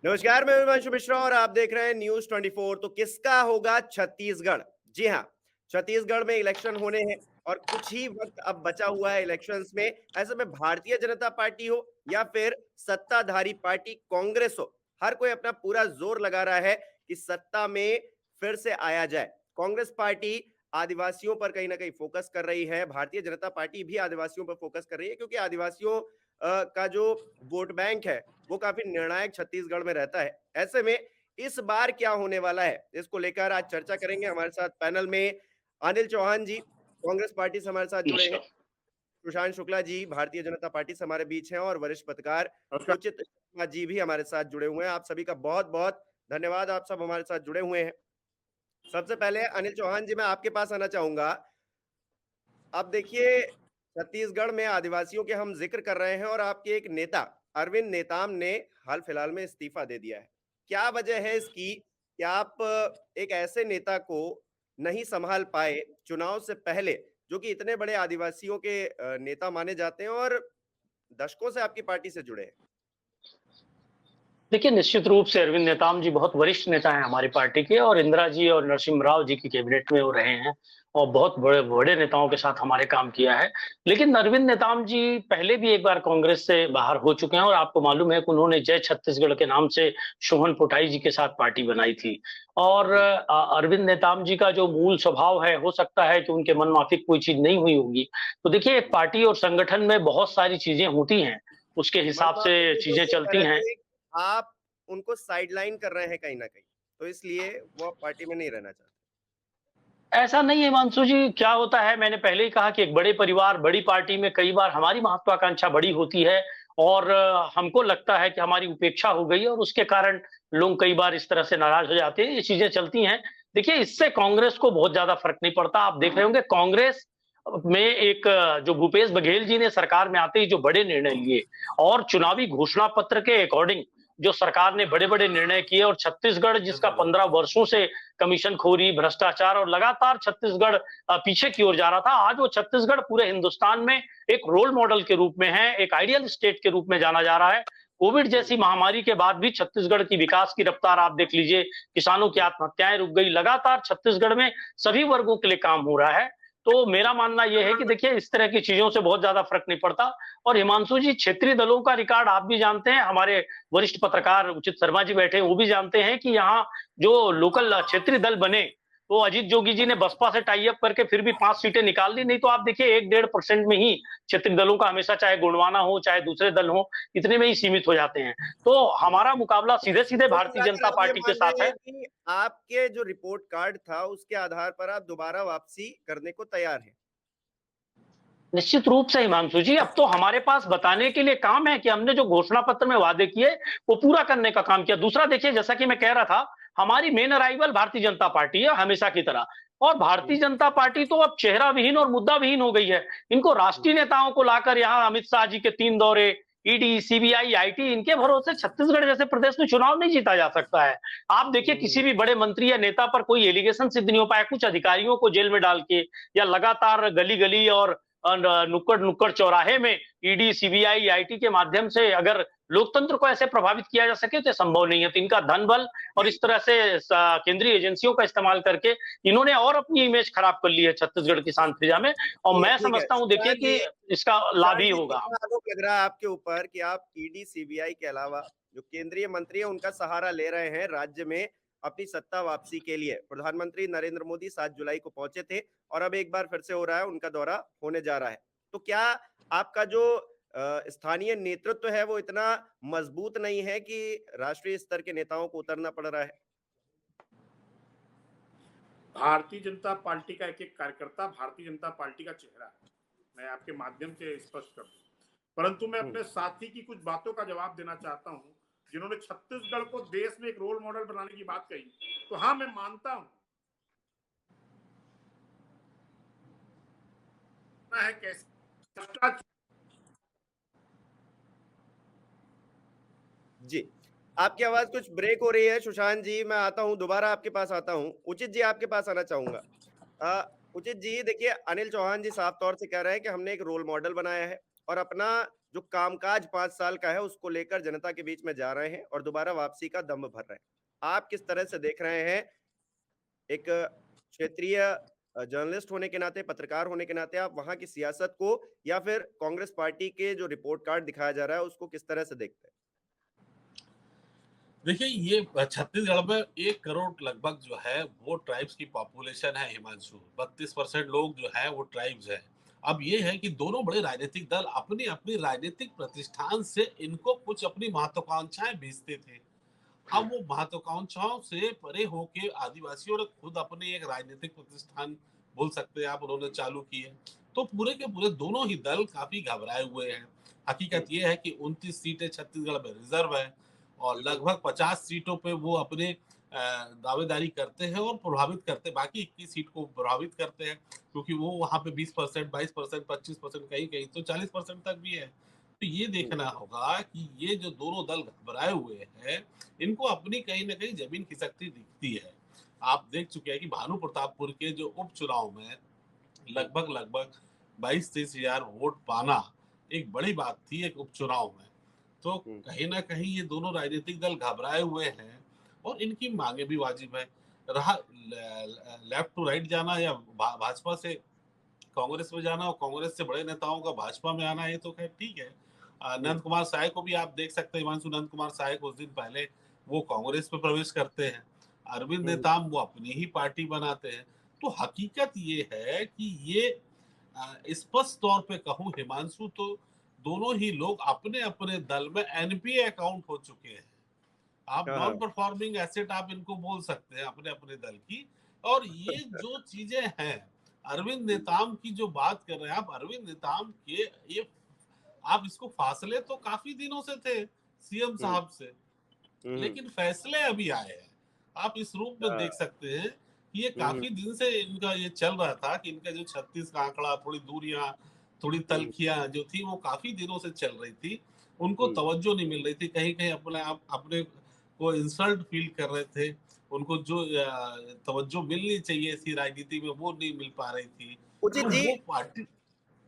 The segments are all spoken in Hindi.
नमस्कार, मैं हिमांशु मिश्रा और आप देख रहे हैं न्यूज 24। तो किसका होगा छत्तीसगढ़? जी हाँ, छत्तीसगढ़ में इलेक्शन होने हैं और कुछ ही वक्त अब बचा हुआ है इलेक्शंस में। ऐसे में भारतीय जनता पार्टी हो या फिर सत्ताधारी पार्टी कांग्रेस हो, हर कोई अपना पूरा जोर लगा रहा है कि सत्ता में फिर से आया जाए। कांग्रेस पार्टी आदिवासियों पर कहीं ना कहीं फोकस कर रही है, भारतीय जनता पार्टी भी आदिवासियों पर फोकस कर रही है, क्योंकि आदिवासियों का जो वोट बैंक है वो काफी निर्णायक छत्तीसगढ़ में रहता है। ऐसे में इस बार क्या होने वाला है, इसको लेकर आज चर्चा करेंगे। हमारे साथ पैनल में अनिल चौहान जी कांग्रेस पार्टी से हमारे साथ जुड़े हैं, नमस्कार। सुशांत शुक्ला जी भारतीय जनता पार्टी से हमारे बीच हैं और वरिष्ठ पत्रकार नमस्कार। उचित शर्मा जी भी हमारे साथ जुड़े हुए हैं। आप सभी का बहुत बहुत धन्यवाद, आप सब हमारे साथ जुड़े हुए हैं। सबसे पहले अनिल चौहान जी, मैं आपके पास आना चाहूंगा। अब देखिए, छत्तीसगढ़ में आदिवासियों के हम जिक्र कर रहे हैं और आपके एक नेता अरविंद नेताम ने हाल फिलहाल में इस्तीफा दे दिया है। क्या वजह है इसकी कि आप एक ऐसे नेता को नहीं संभाल पाए चुनाव से पहले, जो कि इतने बड़े आदिवासियों के नेता माने जाते हैं और दशकों से आपकी पार्टी से जुड़े हैं? देखिए, निश्चित रूप से अरविंद नेताम जी बहुत वरिष्ठ नेता हैं हमारी पार्टी के और इंदिरा जी और नरसिम्हा राव जी की कैबिनेट में वो रहे हैं और बहुत बड़े बड़े नेताओं के साथ हमारे काम किया है। लेकिन अरविंद नेताम जी पहले भी एक बार कांग्रेस से बाहर हो चुके हैं और आपको मालूम है कि उन्होंने जय छत्तीसगढ़ के नाम से शोभन पोटाई जी के साथ पार्टी बनाई थी। और जी। अरविंद नेताम जी का जो मूल स्वभाव है, हो सकता है कि उनके मन माफिक कोई चीज़ नहीं हुई होगी। तो देखिए, एक पार्टी और संगठन में बहुत सारी चीज़ें होती हैं, उसके हिसाब से मनमाफिक नहीं, तो चीज़ें ये कह चलती रहे हैं। थे कि आप उनको साइडलाइन कर रहे हैं कहीं ना कहीं, तो इसलिए वो अब पार्टी में नहीं रहना चाहते। ऐसा नहीं है हिमांशु जी, क्या होता है मैंने पहले ही कहा कि एक बड़े परिवार, बड़ी पार्टी में कई बार हमारी महत्वाकांक्षा बड़ी होती है और हमको लगता है कि हमारी उपेक्षा हो गई है और उसके कारण लोग कई बार इस तरह से नाराज हो जाते हैं, ये चीज़ें चलती हैं। देखिए, इससे कांग्रेस को बहुत ज़्यादा फ़र्क नहीं पड़ता। आप देख रहे होंगे कांग्रेस में एक जो भूपेश बघेल जी ने सरकार में आते ही जो बड़े निर्णय लिए और चुनावी घोषणा पत्र के अकॉर्डिंग जो सरकार ने बड़े-बड़े निर्णय किए और छत्तीसगढ़ जिसका 15 वर्षों से कमीशनखोरी, भ्रष्टाचार और लगातार छत्तीसगढ़ पीछे की ओर जा रहा था। आज वो छत्तीसगढ़ पूरे हिंदुस्तान में एक रोल मॉडल के रूप में है, एक आइडियल स्टेट के रूप में जाना जा रहा है। कोविड जी। जैसी महामारी के बाद भी छत्तीसगढ़ की विकास की रफ्तार आप देख लीजिए, किसानों की आत्महत्याएं रुक गई, लगातार छत्तीसगढ़ में सभी वर्गों के लिए काम हो रहा है। तो मेरा मानना ये है कि देखिए इस तरह की चीज़ों से बहुत ज़्यादा फ़र्क नहीं पड़ता और हिमांशु जी क्षेत्रीय दलों का रिकॉर्ड आप भी जानते हैं, हमारे वरिष्ठ पत्रकार उचित शर्मा जी बैठे हैं, वो भी जानते हैं कि यहाँ जो लोकल क्षेत्रीय दल बने, तो अजीत जोगी जी ने बसपा से टाई अप करके फिर भी 5 सीटें निकाल दी, नहीं तो आप देखिए 1 डेढ़ % में ही क्षेत्रीय दलों का हमेशा चाहे गोंडवाना हो, चाहे दूसरे दल हो, इतने में ही सीमित हो जाते हैं। तो हमारा मुकाबला सीधे-सीधे कुल भारतीय मिलाकर जनता आप ये पार्टी के मान रहे साथ है। हैं कि आपके जो रिपोर्ट कार्ड था उसके आधार पर आप दोबारा वापसी करने को तैयार हैं? निश्चित रूप से हिमांशु जी, अब तो हमारे पास बताने के लिए काम है कि हमने जो घोषणा पत्र में वादे किए, वो पूरा करने का काम किया। दूसरा देखिए, जैसा कि मैं कह रहा था, हमारी main arrival Bharatiya Janata party है, हमेशा की तरह। और भारतीय जनता पार्टी तो अब चेहरा विहीन और मुद्दा विहीन हो गई है। इनको राष्ट्रीय नेताओं को लाकर यहाँ अमित शाह जी के 3 दौरे, ईडी, सीबीआई, आईटी, इनके भरोसे छत्तीसगढ़ जैसे प्रदेश में चुनाव नहीं जीता जा सकता है। आप देखिए, किसी भी बड़े मंत्री या नेता पर कोई एलिगेशन सिद्ध नहीं हो पाया, कुछ अधिकारियों को जेल में डाल के या लगातार गली-गली और नुक्कड़ चौराहे में ईडी, सीबीआई, आईटी के माध्यम से अगर लोकतंत्र को ऐसे प्रभावित किया जा सके तो संभव नहीं है। तो इनका धन बल और इस तरह से केंद्रीय एजेंसियों का इस्तेमाल करके इन्होंने और अपनी इमेज खराब कर ली है छत्तीसगढ़ की शांत फिजा में और मैं ठीक है समझता हूं देखिए सुशांत कि जी। इसका लाभ सुशांत ही जी, होगा। कितना आरोप लग रहा है आपके ऊपर कि आप ईडी सीबीआई के अलावा जो केंद्रीय मंत्री है उनका सहारा ले रहे हैं राज्य में अपनी सत्ता वापसी के लिए। प्रधानमंत्री नरेंद्र मोदी 7 जुलाई को पहुंचे थे और अब एक बार फिर से हो रहा है, उनका दौरा होने जा रहा है। तो क्या आपका जो स्थानीय नेतृत्व है वो इतना मजबूत नहीं है कि राष्ट्रीय स्तर के नेताओं को उतरना पड़ रहा है? भारतीय जनता पार्टी का एक एक कार्यकर्ता भारतीय जनता पार्टी का चेहरा है। मैं आपके माध्यम से स्पष्ट कर दूं, परंतु मैं हम्म। अपने साथी की कुछ बातों का जवाब देना चाहता हूं जिन्होंने छत्तीसगढ़ को देश में एक रोल मॉडल बनाने की बात कही। तो हाँ, मैं मानता हूं है कैसे भ्रष्टाचार। जी, आपकी आवाज़ कुछ ब्रेक हो रही है सुशांत जी, मैं आता हूँ, दोबारा आपके पास आता हूँ। उचित जी, आपके पास आना चाहूँगा। उचित जी, देखिए अनिल चौहान जी साफ तौर से कह रहे हैं कि हमने एक रोल मॉडल बनाया है और अपना जो कामकाज 5 साल का है उसको लेकर जनता के बीच में जा रहे हैं और दोबारा वापसी का दम भर रहे हैं। आप किस तरह से देख रहे हैं एक क्षेत्रीय जर्नलिस्ट होने के नाते, पत्रकार होने के नाते आप वहां की सियासत को या फिर कांग्रेस पार्टी के जो रिपोर्ट कार्ड दिखाया जा रहा है उसको किस तरह से देखते हैं? देखिए, ये छत्तीसगढ़ में 1 करोड़ लगभग जो है वो ट्राइब्स की पॉपुलेशन है हिमांशु। 32% लोग जो है वो ट्राइब्स हैं। अब ये है कि दोनों बड़े राजनीतिक दल अपनी-अपनी राजनीतिक प्रतिष्ठान से इनको कुछ अपनी महत्वाकांक्षाएँ भेजते थे। अब वो महत्वाकांक्षाओं से परे होके आदिवासियों ने खुद अपने एक राजनीतिक प्रतिष्ठान बोल सकते हैं आप उन्होंने चालू की है। तो पूरे के पूरे दोनों ही दल काफ़ी घबराए हुए हैं। हकीकत ये है कि 29 सीटें छत्तीसगढ़ में रिज़र्व है और लगभग 50 सीटों पे वो अपने दावेदारी करते हैं और प्रभावित करते हैं, बाकी 21 सीट को प्रभावित करते हैं क्योंकि वो वहाँ पे 20%, 22%, 25% कहीं-कहीं तो 40% तक भी है। तो ये देखना होगा कि ये जो दोनों दल घबराए हुए हैं, इनको अपनी कहीं न कहीं ज़मीन खिसकती दिखती है। आप देख चुके हैं कि भानु प्रतापपुर के जो उपचुनाव में लगभग 22-23 हज़ार वोट पाना एक बड़ी बात थी एक उपचुनाव में। तो कहीं न कहीं ये दोनों राजनीतिक दल घबराए हुए हैं और इनकी माँगें भी वाजिब है। रहा लेफ्ट टू राइट जाना या भाजपा से कांग्रेस में जाना और कांग्रेस से बड़े नेताओं का भाजपा में आना ये तो खैर ठीक है। नंद कुमार सहाय को भी आप देख सकते हैं हिमांशु नंद कुमार सहाय कुछ दिन पहले वो कांग्रेस में प्रवेश करते हैं। अरविंद नेताम वो अपनी ही पार्टी बनाते हैं। तो हकीकत ये है कि ये स्पष्ट तौर पे कहूँ हिमांशु तो दोनों ही लोग अपने-अपने दल में एनपीए अकाउंट हो चुके हैं। आप हाँ, नॉन हाँ। परफॉर्मिंग एसेट आप इनको बोल सकते हैं अपने-अपने दल की और ये जो चीज़ें हैं, अरविंद नेताम की जो बात कर रहे हैं आप, अरविंद नेताम के ये आप इसको फासले तो काफ़ी दिनों से थे सीएम हुँ, साहब से, हुँ, लेकिन फैसले अभी आए हैं। आप इस रूप में हाँ, देख सकते हैं कि ये हुँ, काफ़ी दिन से इनका ये चल रहा था कि इनका जो 36 का आंकड़ा, थोड़ी दूरियाँ, थोड़ी हुँ, तल्खियाँ जो थी वो काफ़ी दिनों से चल रही थी। उनको हुँ। तवज्जो नहीं मिल रही थी, कहीं-कहीं अपने को इंसल्ट फ़ील कर रहे थे। उनको जो तवज्जो मिलनी चाहिए थी राजनीति में वो नहीं मिल पा रही थी। उचित तो जी, वो पार्टी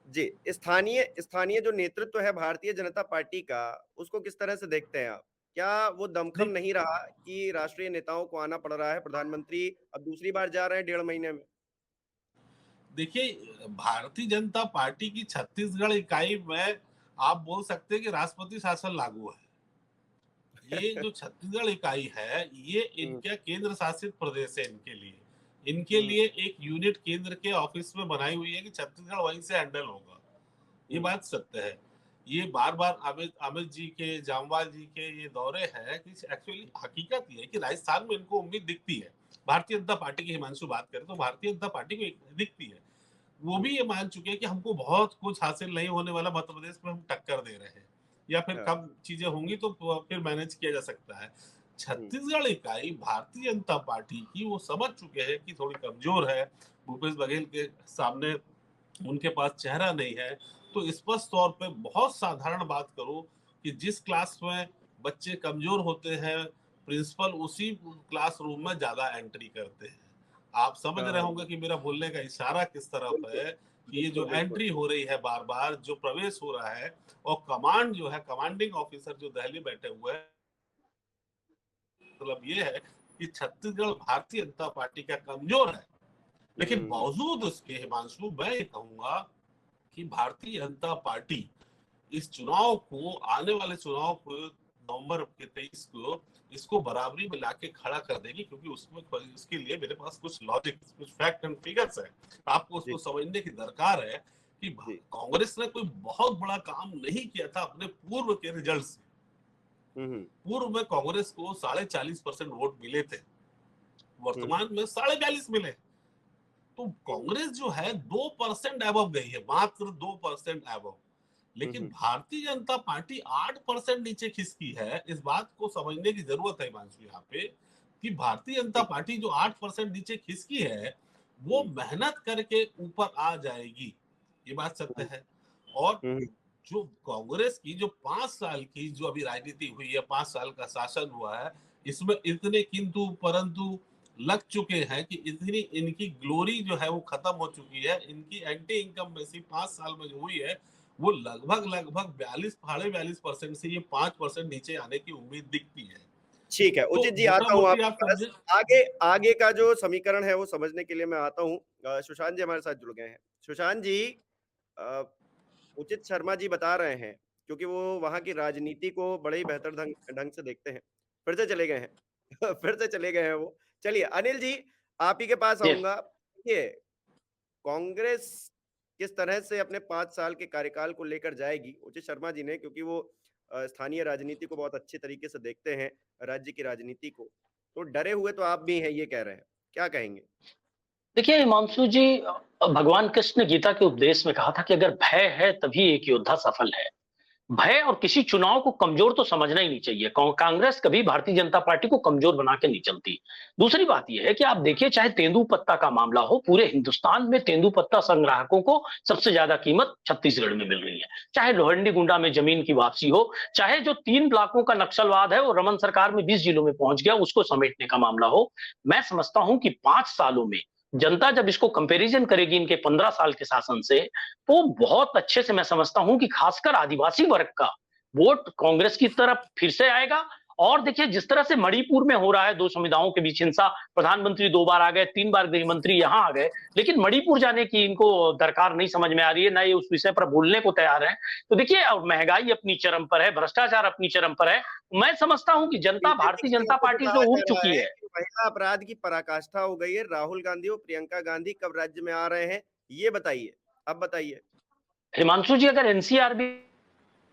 जी, स्थानीय स्थानीय जो नेतृत्व है भारतीय जनता पार्टी का, उसको किस तरह से देखते हैं आप? क्या वो दमखम नहीं नहीं रहा कि राष्ट्रीय नेताओं को आना पड़ रहा है, प्रधानमंत्री अब दूसरी बार जा रहे हैं 1.5 महीने में? देखिए, भारतीय जनता पार्टी की छत्तीसगढ़ इकाई में आप बोल सकते हैं कि राष्ट्रपति शासन लागू है। ये जो छत्तीसगढ़ इकाई है, ये हुँ, इनका केंद्र शासित प्रदेश है इनके लिए। इनके हुँ, लिए एक यूनिट केंद्र के ऑफिस में बनाई हुई है कि छत्तीसगढ़ वहीं से हैंडल होगा। ये हुँ, बात सत्य है। ये बार-बार अमित अमित जी के, जामवाल जी के ये दौरे हैं कि एक्चुअली हकीकत ये है कि राजस्थान में इनको उम्मीद दिखती है। भारतीय जनता पार्टी की हिमांशु बात करें तो भारतीय जनता पार्टी को एक दिखती है। वो हुँ, भी ये मान चुके हैं कि हमको बहुत कुछ हासिल नहीं होने वाला मध्य प्रदेश में हम टक्कर दे रहे हैं या फिर हाँ, कम चीजें होंगी तो फिर मैनेज किया जा सकता है। हुँ, छत्तीसगढ़ इकाई भारतीय जनता पार्टी की वो समझ चुके हैं कि थोड़ी कमजोर है। भूपेश बघेल के सामने उनके पास चेहरा नहीं है। तो स्पष्ट तौर पे बहुत साधारण बात करूं कि जिस क्लास में बच्चे कमजोर होते हैं प्रिंसिपल उसी क्लासरूम में ज्यादा एंट्री करते हैं। आप समझ हाँ, रहे हाँ, होंगे कि मेरा बोलने का इशारा किस तरफ बिल्कुल, है कि ये जो बिल्कुल, बिल्कुल। एंट्री हो रही है बार बार जो प्रवेश हो रहा है और कमांड जो है कमांडिंग ऑफिसर जो दिल्ली बैठे हुए हैं मतलब ये है कि छत्तीसगढ़ भारतीय जनता पार्टी का कमजोर है। लेकिन हुँ, बावजूद उसके हिमांशु मैं ये कहूंगा कि भारतीय जनता पार्टी इस चुनाव को आने वाले चुनाव को नवंबर के 23 को इसको बराबरी में लाके खड़ा कर देगी क्योंकि उसमें उसके लिए मेरे पास कुछ लॉजिक कुछ फैक्ट एंड फिगर्स है। आपको उसको जी, समझने की दरकार है कि जी। कांग्रेस ने कोई बहुत बड़ा काम नहीं किया था अपने पूर्व के रिजल्ट से। हुँ, हुँ, पूर्व में कांग्रेस को 40.5% वोट मिले थे, हुँ, वर्तमान में 42.5 मिले। तो हुँ, कांग्रेस जो है 2% अबव गई है, मात्र 2% अबव। हुँ, लेकिन हुँ, भारतीय जनता पार्टी 8% नीचे खिसकी है। इस बात को समझने की जरूरत है हिमांशु यहाँ पे कि भारतीय जनता जी, पार्टी जो 8% नीचे खिसकी है वो हुँ, मेहनत करके ऊपर आ जाएगी। ये बात सत्य हुँ, है। और हुँ, जो कांग्रेस की जो 5 साल की जो अभी राजनीति हुई है 5 साल का शासन हुआ है इसमें इतने किंतु परंतु लग चुके हैं कि इतनी इनकी ग्लोरी जो है वो खत्म हो चुकी है। इनकी एंटी इनकम में से 5 साल में जो हुई है वो लगभग 42-42% से ये 5% नीचे आने की उम्मीद दिखती है। ठीक है, तो उचित जी, मोटा आता हूँ मोटी आपके आप पास। समझे। आगे आगे का जो समीकरण है वो समझने के लिए मैं आता हूँ। सुशांत जी हमारे साथ जुड़ गए हैं। सुशांत जी, अ, उचित शर्मा जी बता रहे हैं, क्योंकि वो वहाँ की राजनीति को बड़े ही बेहतर ढंग ढंग से देखते हैं। फिर से चले गए हैं। फिर से चले गए हैं वो। चलिए अनिल जी, आप ही के पास जी। आऊँगा। देखिए, कांग्रेस किस तरह से अपने 5 साल के कार्यकाल को लेकर जाएगी, उचित शर्मा जी ने, क्योंकि वो स्थानीय राजनीति को बहुत अच्छे तरीके से देखते हैं, राज्य की राजनीति को। तो डरे हुए तो आप भी हैं, ये कह रहे हैं। क्या कहेंगे? देखिए हिमांशु जी, भगवान कृष्ण ने गीता के उपदेश में कहा था कि अगर भय है तभी एक योद्धा सफल है। भय और किसी चुनाव को कमजोर तो समझना ही नहीं चाहिए। कांग्रेस कभी भारतीय जनता पार्टी को कमजोर बना के नहीं चलती। दूसरी बात यह है कि आप देखिए, चाहे तेंदुपत्ता का मामला हो, पूरे हिंदुस्तान में तेंदुपत्ता संग्राहकों को सबसे ज्यादा कीमत छत्तीसगढ़ में मिल रही है। चाहे लोहंडी गुंडा में जमीन की वापसी हो, चाहे जो 3 इलाकों का नक्सलवाद है वो रमन सरकार में 20 जिलों में पहुंच गया, उसको समेटने का मामला हो। मैं समझता हूं कि 5 सालों में जनता जब इसको कंपैरिजन करेगी इनके 15 साल के शासन से, तो बहुत अच्छे से मैं समझता हूं कि खासकर आदिवासी वर्ग का वोट कांग्रेस की तरफ फिर से आएगा। और देखिए, जिस तरह से मणिपुर में हो रहा है, 2 समुदायों के बीच हिंसा, प्रधानमंत्री 2 बार आ गए, 3 बार गृह मंत्री यहां आ गए, लेकिन मणिपुर जाने की इनको दरकार नहीं समझ में आ रही है, ना ये उस विषय पर बोलने को तैयार है। तो देखिए, महंगाई अपनी चरम पर है, भ्रष्टाचार अपनी चरम पर है। मैं समझता हूं कि जनता बीजेपी भारतीय की जनता तरफ से पार्टी तो से कहा उब जा रहा चुकी है है। कि महिला अपराध की पराकाष्ठा हो गई है। राहुल गांधी और प्रियंका गांधी कब राज्य में आ रहे हैं, ये बताइए। अब बताइए। हिमांशु जी, अगर एनसीआरबी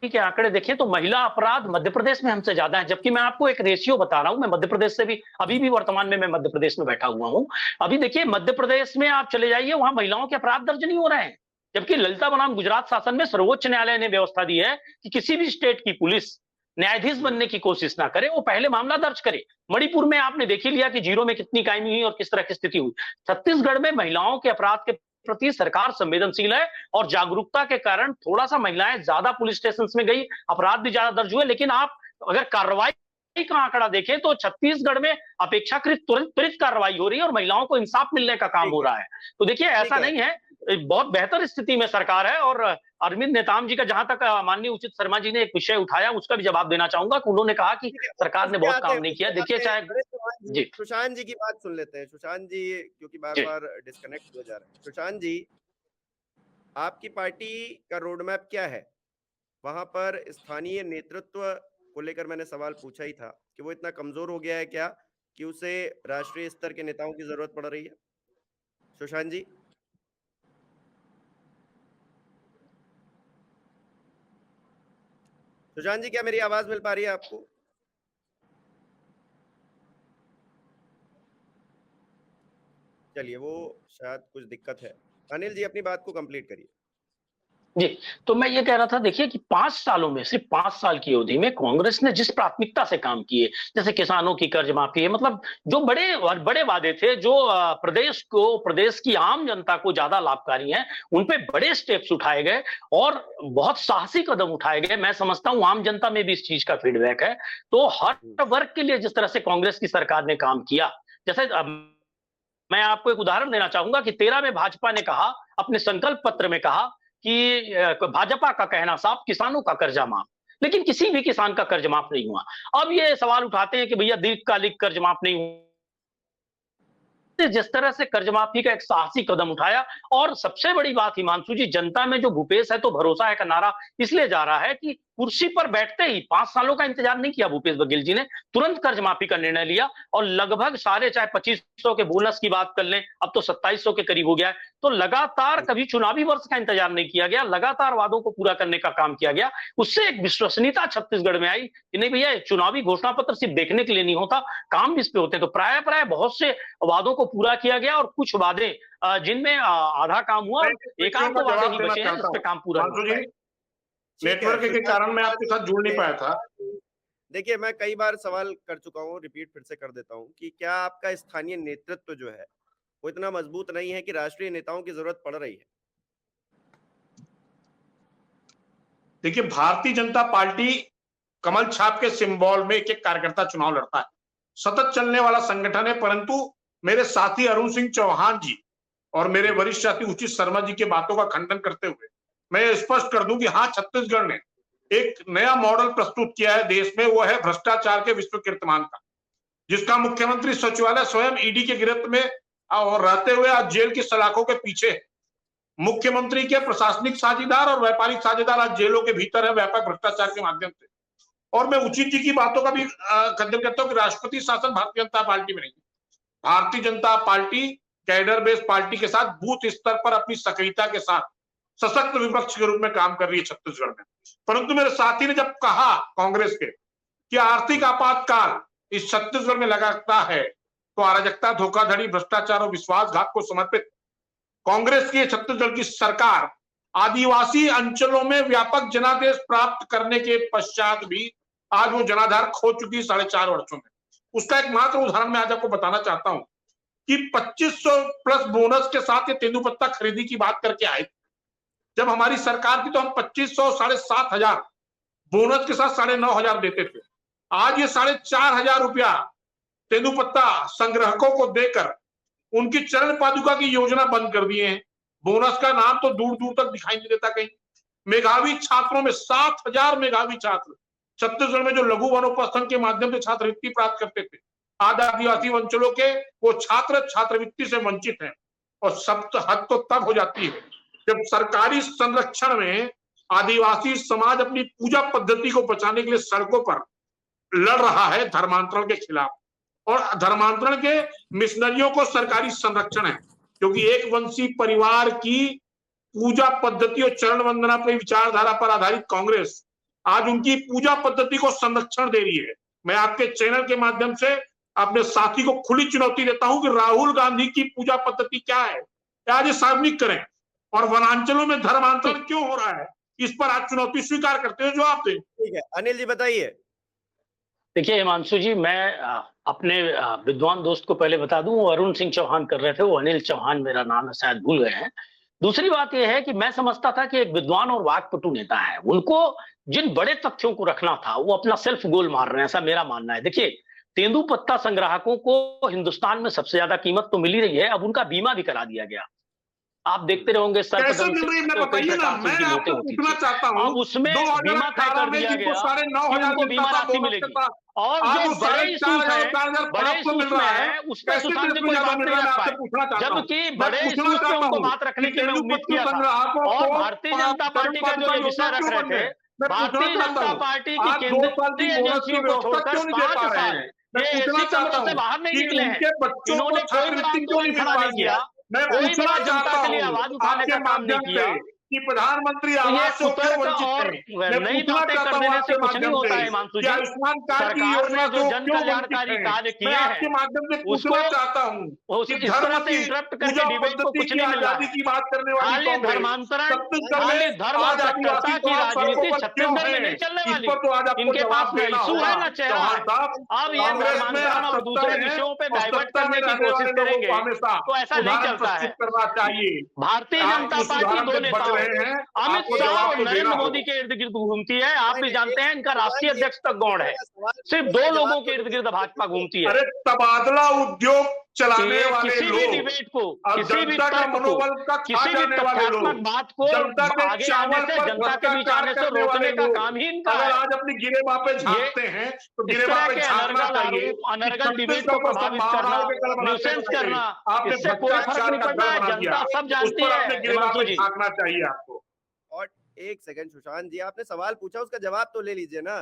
के आंकड़े देखें तो महिला अपराध मध्य प्रदेश में हमसे ज्यादा है। जबकि मैं आपको एक रेशियो बता रहा हूं, मैं मध्य प्रदेश से भी अभी भी वर्तमान में मैं मध्य प्रदेश में बैठा हुआ हूं। अभी देखिए, मध्य प्रदेश में आप चले जाइए, वहां महिलाओं के अपराध दर्ज नहीं हो रहे हैं। जबकि ललिता बनाम गुजरात शासन में सर्वोच्च न्यायालय ने व्यवस्था दी है कि किसी भी स्टेट की पुलिस न्यायाधीश बनने की कोशिश ना करे, वो पहले मामला दर्ज करे। मणिपुर में आपने देख ही लिया कि जीरो में कितनी कायमी हुई और किस तरह की स्थिति हुई। छत्तीसगढ़ में महिलाओं के अपराध के प्रति सरकार संवेदनशील है, और जागरूकता के कारण थोड़ा सा महिलाएं ज्यादा पुलिस स्टेशन में गई, अपराध भी ज्यादा दर्ज हुए। लेकिन आप अगर कार्रवाई का आंकड़ा देखें तो छत्तीसगढ़ में अपेक्षाकृत त्वरित कार्रवाई हो रही है और महिलाओं को इंसाफ मिलने का काम हो रहा है। तो देखिए, ठीक ऐसा है। नहीं है, बहुत बेहतर स्थिति में सरकार है। और अरविंद नेताम जी का, जहां तक माननीय उचित शर्मा जी ने एक विषय उठाया, उसका भी जवाब देना चाहूंगा कि उन्होंने कहा कि ठीक है, सरकार ने उस पे बहुत आते काम हैं, नहीं उस किया। पे देखिए, आते हैं। चाहे अरे जी सुशांत जी की बात सुन लेते हैं। सुशांत जी, क्योंकि जी बार-बार डिस्कनेक्ट हो जा रहे हैं। सुशांत जी, आपकी पार्टी का रोड मैप क्या है? वहाँ पर स्थानीय नेतृत्व को लेकर मैंने सवाल पूछा ही था कि वो इतना कमज़ोर हो गया है क्या, कि उसे राष्ट्रीय स्तर के नेताओं की ज़रूरत पड़ रही है? सुशांत जी? सुशांत जी, क्या मेरी आवाज़ मिल पा रही है आपको? चलिए, वो शायद कुछ दिक्कत है। अनिल जी, अपनी बात को कंप्लीट करिए। जी, तो मैं ये कह रहा था, देखिए कि 5 सालों में, सिर्फ 5 साल की अवधि में कांग्रेस ने जिस प्राथमिकता से काम किए, जैसे किसानों की कर्ज माफी है, मतलब जो बड़े बड़े वादे थे, जो प्रदेश की आम जनता को ज्यादा लाभकारी हैं, उन पे बड़े स्टेप्स उठाए गए और बहुत साहसी कदम उठाए गए। मैं समझता हूं आम जनता में भी इस चीज का फीडबैक है। तो हर वर्ग के लिए जिस तरह से कांग्रेस की सरकार ने काम किया, जैसे मैं आपको एक उदाहरण देना चाहूंगा कि 13 में भाजपा ने कहा, अपने संकल्प पत्र में कहा कि भाजपा का कहना साफ, किसानों का कर्जा माफ। लेकिन किसी भी किसान का कर्ज माफ नहीं हुआ। अब ये सवाल उठाते हैं कि भैया दीर्घकालिक कर्ज माफ नहीं हुआ। जिस तरह से कर्ज माफी का एक साहसी कदम उठाया, और सबसे बड़ी बात हिमांशु जी, जनता में जो भूपेश है तो भरोसा है का नारा इसलिए जा रहा है कि कुर्सी पर बैठते ही 5 सालों का इंतजार नहीं किया भूपेश बघेल जी ने, तुरंत कर्ज माफी का निर्णय लिया और लगभग सारे, चाहे 2500 के बोनस की बात कर लें, अब तो 2700 के करीब हो गया है। तो लगातार कभी चुनावी वर्ष का इंतजार नहीं किया गया, लगातार वादों को पूरा करने का काम किया गया। उससे एक विश्वसनीयता छत्तीसगढ़ में आई कि नहीं भैया, चुनावी घोषणा पत्र सिर्फ देखने के लिए नहीं होता, काम भी इस पे होते हैं। तो प्राय बहुत से वादों को पूरा किया गया, और कुछ वादे जिनमें आधा काम हुआ, एक आध तो वादे ही बचे हैं जिस पे काम पूरा हुआ है। नेटवर्क के कारण मैं आपके साथ जुड़ नहीं पाया था। देखिए, मैं कई बार सवाल कर चुका हूँ, रिपीट फिर से कर देता हूँ कि क्या आपका स्थानीय नेतृत्व जो है वो इतना मजबूत नहीं है कि राष्ट्रीय नेताओं की जरूरत पड़ रही है? देखिए, भारतीय जनता पार्टी कमल छाप के सिंबल में एक एक कार्यकर्ता चुनाव लड़ता है, सतत चलने वाला संगठन है। परंतु मेरे साथी अरुण सिंह चौहान जी और मेरे वरिष्ठ साथी उचित शर्मा जी की बातों का खंडन करते हुए मैं स्पष्ट कर दूं कि हाँ, छत्तीसगढ़ ने एक नया मॉडल प्रस्तुत किया है देश में, वो है भ्रष्टाचार के विश्व कीर्तिमान का, जिसका मुख्यमंत्री सचिवालय स्वयं ईडी के गिरफ्त में और रहते हुए आज जेल की सलाखों के पीछे है। मुख्यमंत्री के प्रशासनिक साझेदार और व्यापारिक साझेदार आज जेलों के भीतर है व्यापक भ्रष्टाचार के माध्यम से। और मैं उचित जी की बातों का भी खंडन करता हूं कि राष्ट्रपति शासन भारतीय जनता पार्टी में नहीं, Bharatiya Janata party cadre based party के साथ बूथ स्तर पर अपनी सक्रियता के साथ सशक्त विपक्ष के रूप में काम कर रही है छत्तीसगढ़ में। परंतु मेरे साथी ने जब कहा कांग्रेस के कि आर्थिक आपातकाल इस छत्तीसगढ़ में लगाता है, तो अराजकता, धोखाधड़ी, भ्रष्टाचार और विश्वासघात को समर्पित कांग्रेस की छत्तीसगढ़ की सरकार आदिवासी अंचलों में व्यापक जनादेश प्राप्त करने के पश्चात भी आज वो जनाधार खो चुकी 4.5 वर्षों में। उसका एक मात्र उदाहरण मैं आज आपको बताना चाहता हूं कि 2500 प्लस बोनस के साथ ये तेंदुपत्ता खरीदी की बात करके आए। जब हमारी सरकार थी तो हम 2500 7,500 बोनस के साथ 9,500 देते थे। आज ये 4,500 रुपया तेंदुपत्ता संग्राहकों को देकर उनकी चरण पादुका की योजना बंद कर दिए हैं। बोनस का नाम तो दूर दूर तक दिखाई नहीं देता कहीं। मेधावी छात्रों में 7,000 मेधावी छात्र छत्तीसगढ़ में जो लघु वनोपस्थन के माध्यम से छात्रवृत्ति प्राप्त करते थे, आज आदिवासी अंचलों के वो छात्र छात्रवृत्ति से वंचित हैं। और सब हद तो तब हो जाती है जब सरकारी संरक्षण में आदिवासी समाज अपनी पूजा पद्धति को बचाने के लिए सड़कों पर लड़ रहा है धर्मांतरण के खिलाफ। और धर्मांतरण के मिशनरियों को सरकारी संरक्षण है, क्योंकि एक वंशी परिवार की पूजा पद्धति और चरण वंदना पर विचारधारा पर आधारित कांग्रेस आज उनकी पूजा पद्धति को संरक्षण दे रही है। मैं आपके चैनल के माध्यम से अपने साथी को खुली चुनौती देता हूं कि राहुल गांधी की पूजा पद्धति क्या है, आज ये सार्वजनिक करें। और वनांचलों में धर्मांतरण क्यों हो रहा है, इस पर आज चुनौती स्वीकार करते हुए जवाब दें। ठीक है, अनिल जी बताइए। देखिए हिमांशु जी, मैं अपने विद्वान दोस्त को पहले बता दूं, वो अरुण सिंह चौहान कर रहे थे, वो अनिल चौहान मेरा नाम है, शायद भूल गए हैं। दूसरी बात यह है कि मैं समझता था कि एक विद्वान और वाकपटु नेता है, उनको जिन बड़े तथ्यों को रखना था वो अपना सेल्फ गोल मार रहे हैं, ऐसा मेरा मानना है। देखिए, तेंदुपत्ता संग्राहकों को हिंदुस्तान में सबसे ज्यादा कीमत तो मिल ही रही है, अब उनका बीमा भी करा दिया गया। आप देखते रहोगे कैसे मिल रही है, मैं बताइए ना, मैं आपको पूछना चाहता हूं। अब उसमें बीमा तय कर दिया गया कि उनको बीमा राशि मिलेगी। और जो बड़े इशूज है उस पर सुशांत जी कोई बात नहीं रख पाए, जबकि बड़े इशूज पे उनको बात रखने की मैं उम्मीद किया था। और भारतीय जनता पार्टी का जो ये विषय रख रहे थे, भारतीय जनता पार्टी की केंद्रीय एजेंसियों को छोड़कर 5 साल ये ऐसी कमरों से बाहर नहीं निकले हैं, इन्होंने कोई भी आंदोलन खड़ा नहीं किया, कोई भी जनता के लिए आवाज उठाने का काम नहीं किया कि प्रधानमंत्री आवास से क्यों वंचित हैं। नई बातें कर देने से कुछ नहीं होता है हिमांशु जी। आयुष्मान कार्ड की योजना जो जन कल्याणकारी कार्य किए हैं, आपके माध्यम से पूछना चाहता हूँ कि इस तरह से इंटरप्ट करके डिबेट को कुछ नहीं मिल रहा है। की बात करने वाली धर्मांतरण, खाली धर्म और कट्टरता की राजनीति छत्तीसगढ़ में नहीं चलने वाली। इनके पास न इशू है न चेहरा। अब ये धर्मांतरण और दूसरे विषयों पे डाइवर्ट करने की कोशिश करेंगे तो ऐसा नहीं चलता है। भारतीय जनता पार्टी दो नेताओं अमित शाह और नरेंद्र मोदी के इर्द गिर्द घूमती है। आप भी जानते हैं इनका राष्ट्रीय अध्यक्ष तक गौड़ है, सिर्फ 2 लोगों के इर्द गिर्द भाजपा घूमती है। अरे तबादला उद्योग चलाने वाले किसी भी डिबेट को, किसी भी तर्क को, किसी भी तथ्यात्मक बात को आगे आने से, जनता के बीच आने से रोकने का काम ही इनका है। आज अपनी गिरेबा पे झांकते हैं तो गिरेबा पे झांकना चाहिए। अनर्गल डिबेट को प्रभावित करना, न्यूसेंस करना, इससे कोई फर्क नहीं पड़ता है। जनता सब जानती है हिमांशु जी। झांकना चाहिए आपको। और एक सेकंड सुशांत जी, आपने सवाल पूछा, उसका जवाब तो ले लीजिए ना।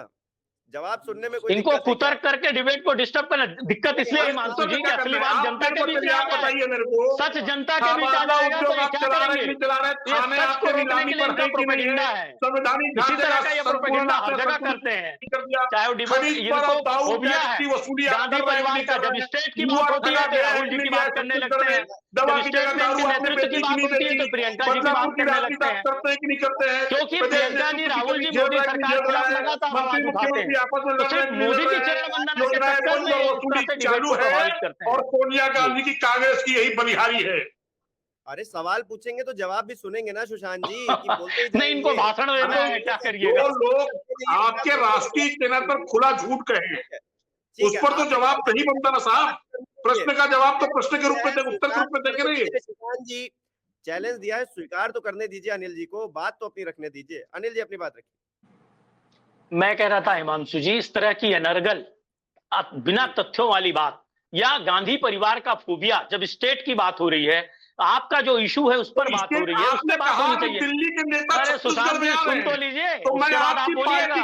जवाब सुनने में कोई इनको कुतर्क करके डिबेट को डिस्टर्ब करना दिक्कत इसलिए हिमांशु जी की असली बात जनता के बीच आ जाए, सच जनता के बीच आ जाएगा तो ये क्या करेंगे? ये सच को रोकने के लिए इनका प्रोपेगेंडा है। इसी तरह का ये प्रोपेगेंडा हर जगह करते हैं, चाहे वो डिबेट इनको फोबिया है गांधी परिवार का। जब स्टेट की बात होती है तो राहुल जी की बात करने लगते हैं, जब स्टेट में इनके नेतृत्व की बात होती है तो प्रियंका जी की बात करने लगते हैं, क्योंकि प्रियंका जी राहुल जी मोदी सरकार के खिलाफ लगातार आवाज उठाते हैं। तो सिर्फ मोदी की चरण वंदना के चक्कर में इस तरह से चालू है और सोनिया गांधी की कांग्रेस की यही बलिहारी है। अरे सवाल पूछेंगे तो जवाब भी सुनेंगे ना सुशांत जी, कि बोलते ही नहीं इनको भाषण देना है, क्या करिएगा? वो लोग आपके राष्ट्रीय चैनल पर खुला झूठ कहे, उस पर तो जवाब नहीं बनता ना साहब। प्रश्न का जवाब तो प्रश्न के रूप में, उत्तर के रूप में देखे रहिए। सुशांत जी, चैलेंज दिया है, स्वीकार तो करने दीजिए अनिल जी को, बात तो अपनी रखने दीजिए। अनिल जी अपनी बात रखिए। मैं कह रहा था हिमांशु जी, इस तरह की अनर्गल बिना तथ्यों वाली बात या गांधी परिवार का फोबिया, जब स्टेट की बात हो रही है, आपका जो इशू है उस पर बात हो रही है, उस पर बात होनी चाहिए। दिल्ली के नेता अरे सुशांत जी सुन तो लीजिए, उसके बाद आप बोलिएगा।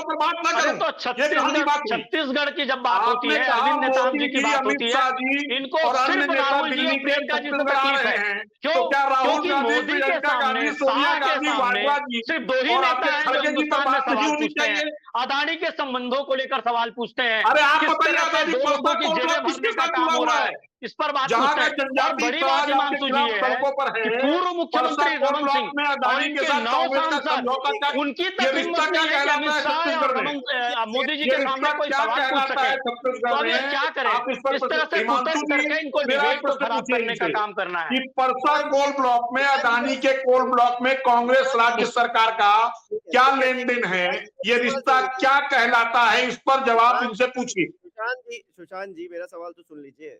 पर बात ना अरे करूं। तो छत्तीसगढ़ की जब बात होती है, अरविंद नेताम जी की बात होती है, इनको सिर्फ राहुल जी और प्रियंका जी से तकलीफ है। क्यों? क्योंकि मोदी के सामने, शाह के सामने सिर्फ दो ही नेता हैं जो हिंदुस्तान में सवाल पूछते हैं, अदानी के संबंधों को लेकर सवाल पूछते हैं, किस तरह से दो लोगों की जेबें भरने का काम हो रहा है, इस पर बात पूछते हैं। और बड़ी बात हिमांशु जी है कि पूर्व मुख्यमंत्री रमन सिंह और इनके 9 सांसद, उनकी तक हिम्मत नहीं है कि अमित शाह और मोदी जी के सामने कोई सवाल पूछ सके। तो अब ये क्या करें? इस तरह से कुतर्क करके इनको डिबेट को खराब करने का काम करना है। कि परसा कोल ब्लॉक में, अदानी के कोल ब्लॉक में कांग्रेस राज्य सरकार का क्या लेन देन है, ये रिश्ता क्या कहलाता है, इस पर जवाब इनसे पूछिए। सुशांत जी मेरा सवाल तो सुन लीजिए।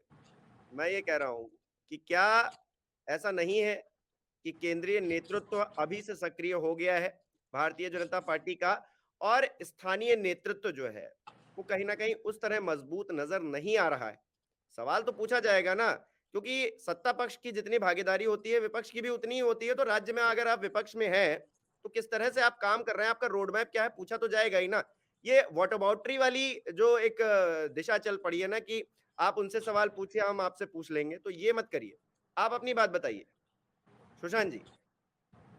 मैं ये कह रहा हूं कि क्या ऐसा नहीं है कि केंद्रीय नेतृत्व अभी से सक्रिय हो गया है भारतीय जनता पार्टी का, और स्थानीय नेतृत्व जो है वो कहीं ना कहीं उस तरह मजबूत नजर नहीं आ रहा है? सवाल तो पूछा जाएगा ना, क्योंकि सत्ता पक्ष की जितनी भागीदारी होती है विपक्ष की भी उतनी ही होती है। तो राज्य में अगर आप विपक्ष में हैं तो किस तरह से आप काम कर रहे हैं, आपका रोड मैप क्या है, पूछा तो जाएगा ही ना। ये वाटर बाउंड्री वाली जो एक दिशा चल पड़ी है ना कि आप उनसे सवाल पूछिए हम आपसे पूछ लेंगे, तो ये मत करिए। आप अपनी बात बताइए सुशांत जी।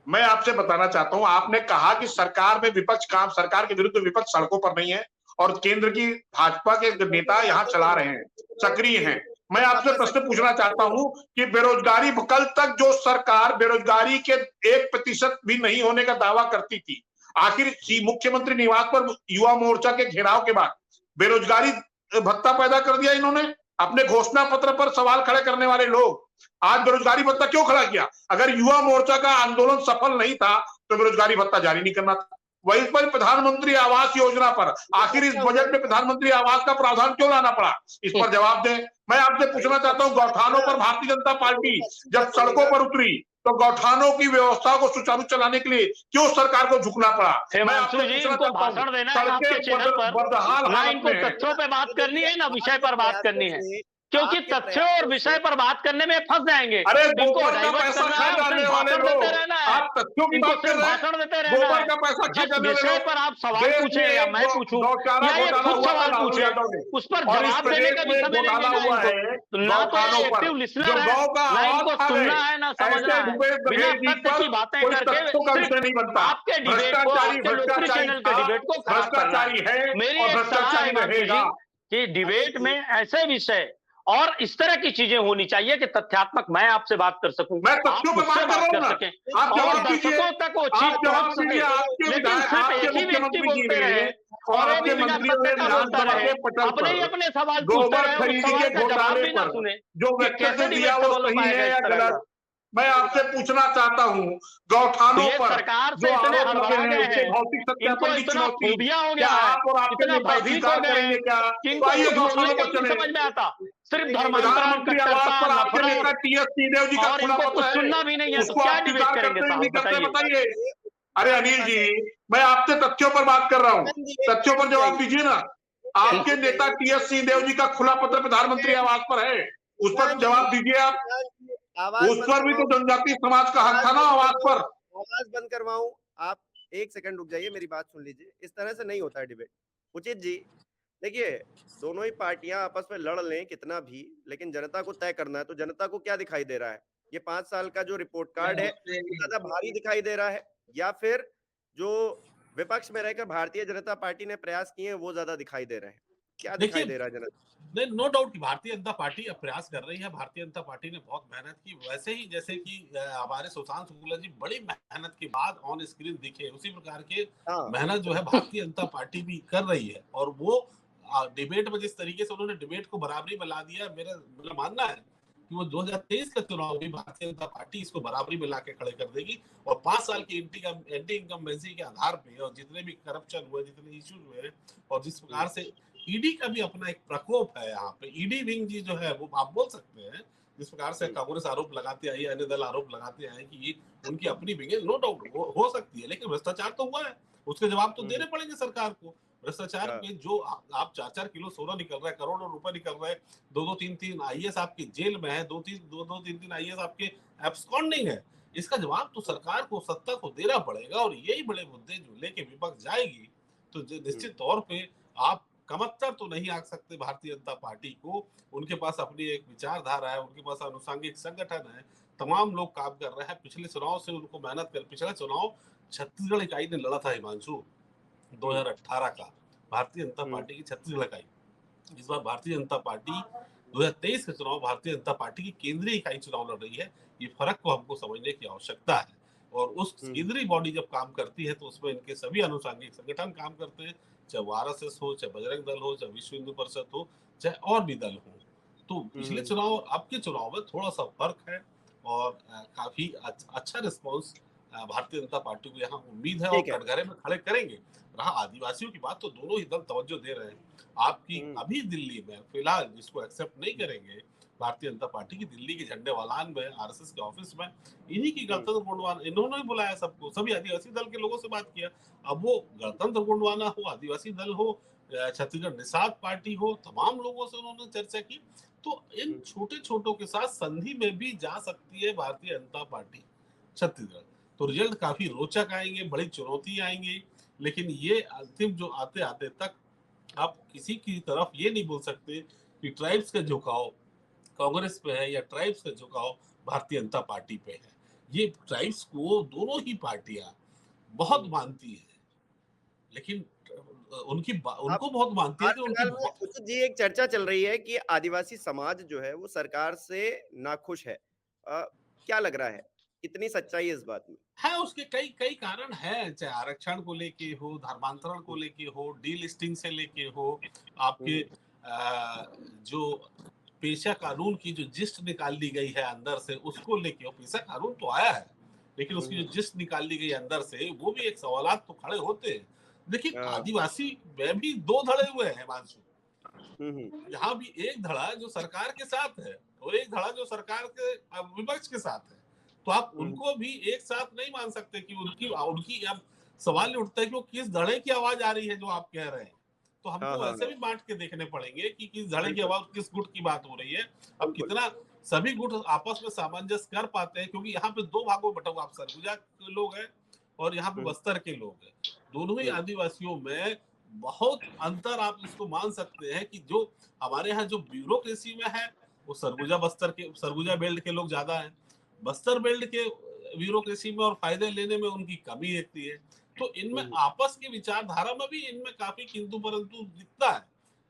मैं आपसे बताना चाहता हूं, आपने कहा कि सरकार में विपक्ष काम, सरकार के विरुद्ध विपक्ष सड़कों पर नहीं है और केंद्र की भाजपा के नेता यहां चला रहे हैं, सक्रिय हैं। मैं आपसे प्रश्न पूछना चाहता हूं कि बेरोजगारी, कल तक जो सरकार बेरोजगारी के 1% भी नहीं होने का दावा करती थी, आखिर मुख्यमंत्री निवास पर युवा मोर्चा के घेराव के बाद बेरोजगारी भत्ता पैदा कर दिया इन्होंने। अपने घोषणा पत्र पर सवाल खड़े करने वाले लोग आज बेरोजगारी भत्ता क्यों खड़ा किया? अगर युवा मोर्चा का आंदोलन सफल नहीं था तो बेरोजगारी भत्ता जारी नहीं करना था। वहीं पर प्रधानमंत्री आवास योजना पर आखिर इस बजट में प्रधानमंत्री आवास का प्रावधान क्यों लाना पड़ा? इस पर जवाब दें। मैं आपसे पूछना चाहता हूं, गौठानों पर भारतीय जनता पार्टी जब सड़कों पर उतरी तो गौठानों की व्यवस्था को सुचारू चलाने के लिए क्यों सरकार को झुकना पड़ा? हिमांशु जी, इनको भाषण देना है आपके चैनल पर, ना इनको तथ्यों पे बात करनी है ना विषय पर बात करनी है, क्योंकि तथ्यों और विषय पर बात करने में फंस जाएंगे। अरे इनको गोबर का पैसा खा जाने वाले लोग, आप तथ्यों की बात कर रहे हैं, भाषण देते रहना गोबर है। का पैसा खा जिस जाने वाले विषय पर आप सवाल पूछे या मैं पूछूं या ये खुद सवाल पूछे, उस पर जवाब देने का भी समय नहीं देना है इनको। ना तो एक्टिव लिसनर है, ना इनको सुनना है ना समझना है। बिना तथ्य की बातें करके आपके डिबेट को, आपके लोकप्रिय चैनल के डिबेट को खराब करना है। मेरी एक सलाह है कि डिबेट में ऐसे विषय और इस तरह की चीजें होनी चाहिए कि तथ्यात्मक मैं आपसे बात कर सकूं, आप मुझसे बात कर सकें और दर्शकों तक वो चीज पहुंच सके। लेकिन सिर्फ एक ही व्यक्ति बोलते रहे और वो भी बिना तथ्य का बोलता रहे, अपने ही अपने सवाल पूछते रहे, उस सवाल का जवाब भी ना सुने, ये कैसे डिबेट सफल हो पाएगा इस तरह का? मैं आपसे पूछना चाहता हूँ, गौठानों पर सरकार से इतने हड़बड़ा गए हैं, इनको इतना फोबिया हो गया है, इतना भयभीत हो गए हैं कि इनको कुछ बोलने का नहीं समझ में आता। सिर्फ धर्मांतरण, कट्टरता, नफरत और इनको कुछ सुनना भी नहीं है, तो क्या डिबेट करेंगे साहब बताइए? अरे अनिल जी, मैं आपसे तथ्यों पर बात कर रहा हूँ, तथ्यों पर जवाब दीजिए ना। आपके नेता टीएस सिंहदेव जी का खुला पत्र प्रधानमंत्री आवास पर है, उस पर जवाब दीजिए आप। उस पर भी तो जनजातीय समाज का हक था ना आवाज पर। आवाज बंद करवाऊं? आप एक सेकंड रुक जाइए, मेरी बात सुन लीजिए। इस तरह से नहीं होता है डिबेट। उचित जी, देखिए दोनों ही पार्टियां आपस में लड़ लें कितना भी, लेकिन जनता को तय करना है। तो जनता को क्या दिखाई दे रहा है? ये 5 साल का जो रिपोर्ट कार्ड है ज्यादा भारी दिखाई दे रहा है, या फिर जो विपक्ष में रहकर भारतीय जनता पार्टी ने प्रयास किए वो ज्यादा दिखाई दे रहे हैं? क्या दिखाई दे रहा है जनता? नहीं, नो डाउट कि भारतीय जनता पार्टी अब प्रयास कर रही है। भारतीय जनता पार्टी ने बहुत मेहनत की, वैसे ही जैसे कि हमारे सुशांत शुक्ला जी बड़ी मेहनत के बाद ऑन स्क्रीन दिखे, उसी प्रकार के मेहनत जो है भारतीय जनता पार्टी भी कर रही है। और वो डिबेट में जिस तरीके से उन्होंने डिबेट को बराबरी में ला दिया, मेरा मानना है कि वो 2023 का चुनाव भी भारतीय जनता पार्टी इसको बराबरी में लाके खड़े कर देगी। और 5 साल की एंटी इनकम्बेंसी के आधार पे और जितने भी करप्शन हुए, जितने इश्यूज हुए और जिस प्रकार से ईडी का भी अपना एक प्रकोप है यहाँ पे, ईडी विंग जी जो है वो आप बोल सकते हैं जिस प्रकार से कांग्रेस आरोप लगाते आई है, अन्य दल आरोप लगाते आए कि ये उनकी अपनी विंग है, नो डाउट हो सकती है, लेकिन भ्रष्टाचार तो हुआ है, उसके जवाब तो देने पड़ेंगे सरकार को। भ्रष्टाचार में जो आप 4-4 किलो सोना निकल रहा है, करोड़ों रुपए निकल रहे हैं, 2-2 3-3 आईएएस आपकी जेल में है, 2-2 3-3 आईएएस आपके एब्सकॉन्डिंग है। इसका जवाब तो सरकार को, सत्ता को देना पड़ेगा, और यही बड़े मुद्दे जो लेके विपक्ष जाएगी तो निश्चित तौर पे आप कमतर तो नहीं आंक सकते भारतीय जनता पार्टी को। उनके पास अपनी एक विचारधारा है, उनके पास अनुसांगिक संगठन है, तमाम लोग काम कर रहे हैं। पिछले चुनाव से उनको मेहनत कर, पिछला चुनाव छत्तीसगढ़ इकाई ने लड़ा था हिमांशु 2018 का, भारतीय जनता पार्टी की छत्तीसगढ़ इकाई। इस बार भारतीय जनता पार्टी 2023 के चुनाव भारतीय जनता पार्टी की केंद्रीय इकाई चुनाव लड़ रही है। ये फर्क को हमको समझने की आवश्यकता है, और उस केंद्रीय बॉडी जब काम करती है तो उसमें इनके सभी अनुसांगिक संगठन काम करते हैं, चाहे वो आरएसएस हो, चाहे बजरंग दल हो, चाहे विश्व हिंदू परिषद हो, चाहे और भी दल हो। तो पिछले चुनाव अब के चुनाव में थोड़ा सा फर्क है, और काफी अच्छा रिस्पॉन्स भारतीय जनता पार्टी को यहाँ उम्मीद है, और कटघरे में खड़े करेंगे। रहा आदिवासियों की बात, तो दोनों ही दल तवज्जो दे रहे हैं। आपकी अभी दिल्ली में फिलहाल जिसको एक्सेप्ट नहीं करेंगे भारतीय जनता पार्टी की, दिल्ली के झंडे वालान में, आरएसएस के ऑफिस में इन्हीं की गणतंत्र गुणवान, इन्होंने ही बुलाया सबको, सभी आदिवासी दल के लोगों से बात किया। अब वो गणतंत्र गुणवाना हो, आदिवासी दल हो, छत्तीसगढ़ निषाद पार्टी हो, तमाम लोगों से उन्होंने चर्चा की। तो इन छोटे छोटों के साथ संधि में भी जा सकती है भारतीय जनता पार्टी छत्तीसगढ़। तो रिजल्ट काफी रोचक आएंगे, बड़ी चुनौती आएंगी, लेकिन ये अंतिम जो आते आते तक आप किसी की तरफ ये नहीं बोल सकते कि ट्राइब्स का झुकाव कांग्रेस पे है या ट्राइब्स का झुकाव भारतीय जनता पार्टी पे है। ये ट्राइब्स को दोनों ही पार्टियां बहुत मानती है, लेकिन उनको बहुत मानती है कि उचित जी, एक चर्चा चल रही है कि आदिवासी समाज जो है वो सरकार से नाखुश है। क्या लग रहा है, कितनी सच्चाई है इस बात में? है, उसके कई कई कारण हैं, चाहे आरक्षण को लेके हो, धर्मांतरण को लेके हो, डीलिस्टिंग से लेके हो, आपके जो पेशा कानून की जो जिस्ट निकाल दी गई है अंदर से, उसको लेके हो। पेशा कानून तो आया है, लेकिन उसकी जो जिस्ट निकाल दी गई अंदर से, वो भी एक सवालात तो खड़े होते हैं। देखिए, आदिवासी में भी दो धड़े हुए हैं मानसून। यहाँ भी एक धड़ा जो सरकार के साथ है, और एक धड़ा जो सरकार के विपक्ष के साथ है। तो आप उनको भी एक साथ नहीं मान सकते कि उनकी अब सवाल उठता है कि वो किस धड़े की आवाज आ रही है जो आप कह रहे हैं। तो हमको ऐसे भी बांट के देखने पड़ेंगे कि किस धड़े की आवाज, किस गुट की बात हो रही है। अब कितना सभी गुट आपस में सामंजस्य कर पाते हैं, क्योंकि यहाँ पे दो भागों में बटा हुआ, आप सरगुजा के लोग हैं और यहाँ पे बस्तर के लोग हैं। दोनों ही आदिवासियों में बहुत अंतर आप इसको मान सकते हैं कि जो हमारे यहाँ जो ब्यूरोक्रेसी में है, वो सरगुजा बेल्ट के लोग ज्यादा है। बस्तर बेल्ट के ब्यूरोक्रेसी में और फायदे लेने में उनकी कमी दिखती है। तो इनमें आपस की विचारधारा में भी इनमें काफी किंतु परंतु दिखता है।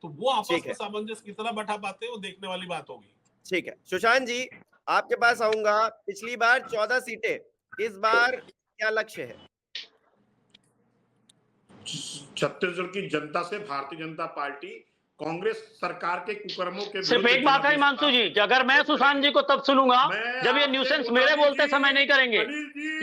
तो वो आपस में सामंजस्य कितना बैठा पाते हैं, वो देखने वाली बात होगी। ठीक है, सुशांत जी आपके पास आऊंगा। पिछली बार 14 सीटें, इस बार क्या लक्ष्य है? छत्तीसगढ़ की जनता से भारतीय जनता पार्टी कांग्रेस सरकार के कुकर्मों के सिर्फ एक बात है हिमांशु जी, अगर मैं सुशांत जी को तब सुनूंगा जब ये न्यूसेंस मेरे बोलते समय नहीं करेंगे।